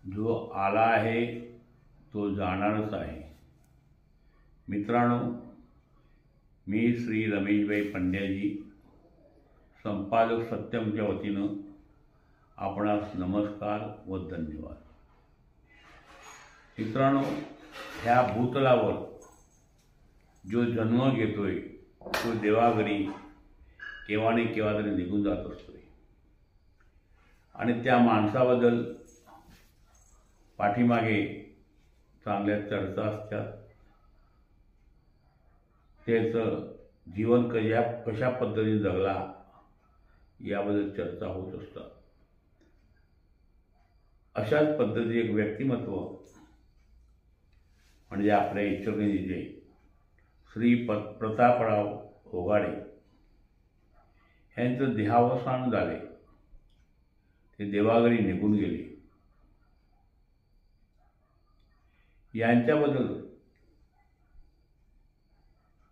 जो आला आहे तो जाणारच आहे. मित्रांनो, मी श्री रमेशभाई पंड्याजी, संपादक सत्यमच्या वतीनं आपणास नमस्कार व धन्यवाद. मित्रांनो, ह्या भूतलावर जो जन्म घेतोय तो देवाघरी केव्हा नाही केव्हा तरी निघून जात असतोय आणि त्या माणसाबद्दल पाठीमागे चांगल्या चर्चा असतात. त्याचं जीवन कशा पद्धतीने जगला याबद्दल चर्चा होत असतात. अशाच पद्धतीचे एक व्यक्तिमत्व म्हणजे आपल्या इचलकरंजीचे श्री प्रतापराव होगाडे यांचं देहावसान झाले. ते देवाघरी निघून गेले. यांच्याबद्दल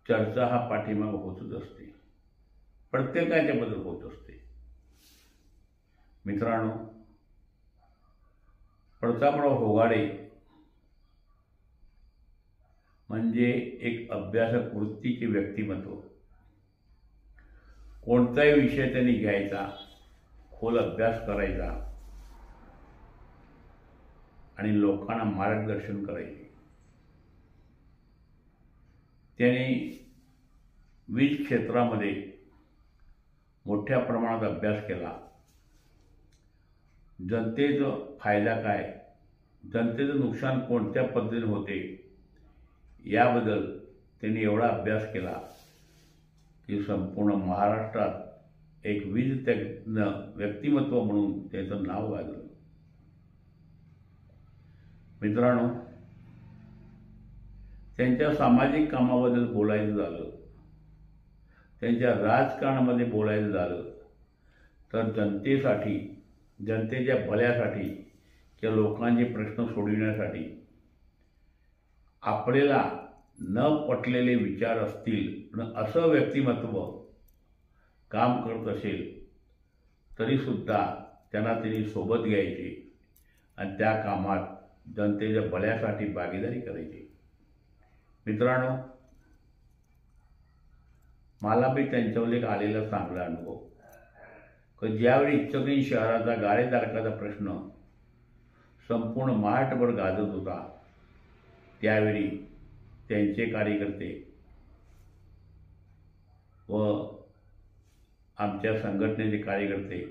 चर्चा हा पाठीमाग होतच असते, प्रत्येकाच्याबद्दल होत असते. मित्रांनो, प्रतापराव होगाडे म्हणजे एक अभ्यासक वृत्तीचे व्यक्तिमत्व. कोणताही विषय त्यांनी घ्यायचा, खोल अभ्यास करायचा आणि लोकांना मार्गदर्शन करायचे. त्यांनी वीज क्षेत्रामध्ये मोठ्या प्रमाणात अभ्यास केला. जनतेचं फायदा काय, जनतेचं नुकसान कोणत्या पद्धतीने होते याबद्दल त्यांनी एवढा अभ्यास केला की संपूर्ण महाराष्ट्रात एक वीज तज्ञ व्यक्तिमत्व म्हणून त्याचं नाव गाजलं. मित्रांनो, त्यांच्या सामाजिक कामाबद्दल बोलायचं झालं, त्यांच्या राजकारणामध्ये बोलायचं झालं तर जनतेसाठी, जनतेच्या भल्यासाठी किंवा लोकांचे प्रश्न सोडविण्यासाठी आपल्याला न पटलेले विचार असतील पण असं व्यक्तिमत्व काम करत असेल तरीसुद्धा त्यांना त्यांनी सोबत घ्यायचे आणि त्या कामात जनतेच्या भल्यासाठी भागीदारी करायची. मित्रांनो, मला बी त्यांच्यावर एक आलेला चांगला अनुभव की ज्यावेळी इचलकरंजी शहराचा गाळेधारकाचा प्रश्न संपूर्ण महाराष्ट्रभर गाजत होता त्यावेळी त्यांचे कार्यकर्ते व आमच्या संघटनेचे कार्यकर्ते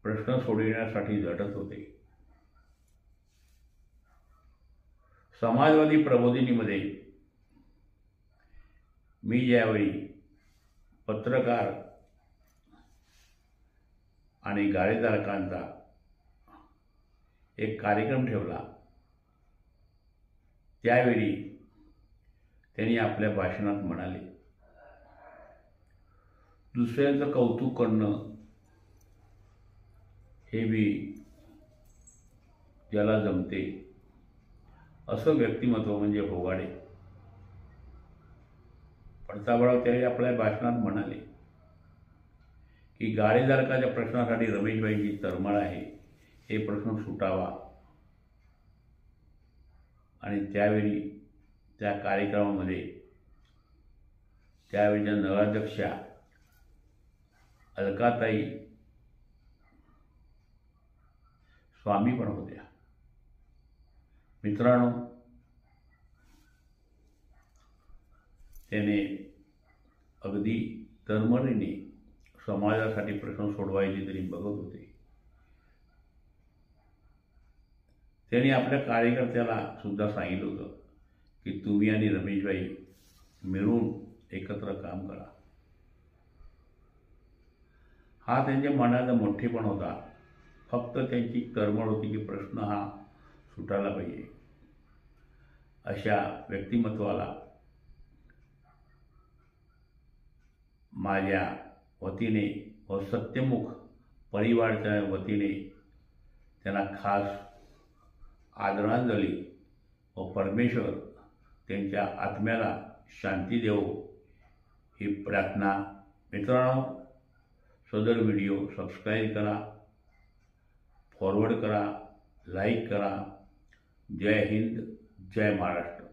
प्रश्न सोडविण्यासाठी झटत होते. समाजवादी प्रबोधिनीमध्ये मी ज्यावेळी पत्रकार आणि गाळेधारकांचा एक कार्यक्रम ठेवला त्यावेळी त्यांनी आपल्या भाषणात म्हणाले, दुसऱ्यांचं कौतुक करणं हे बी ज्याला जमते असं व्यक्तिमत्व म्हणजे होगाडे. प्रतापराव त्यावेळी आपल्या भाषणात म्हणाले की गाळेधारकाच्या प्रश्नासाठी रमेशभाईंची तळमळ आहे, हे प्रश्न सुटावा. आणि त्यावेळी त्या कार्यक्रमामध्ये त्यावेळीच्या नगराध्यक्षा अलकाताई स्वामी पण होत्या. मित्रांनो, त्याने अगदी तळमळीने समाजासाठी प्रश्न सोडवायचे तरी बघत होते. त्यांनी आपल्या कार्यकर्त्याला सुद्धा सांगितलं होतं की तुम्ही आणि रमेशभाई मिळून एकत्र काम करा. हा त्यांच्या मनाचा मोठेपण होता. फक्त त्यांची तळमळ होती की प्रश्न हा सुटायला पाहिजे. अशा व्यक्तिमत्वाला माझ्या वतीने व सत्यमुख परिवाराच्या वतीने त्यांना खास आदरांजली व परमेश्वर त्यांच्या आत्म्याला शांती देवो ही प्रार्थना. मित्रांनो, सदर व्हिडिओ सबस्क्राईब करा. फॉरवर्ड करा, लाईक करा. जय हिंद, जय महाराष्ट्र.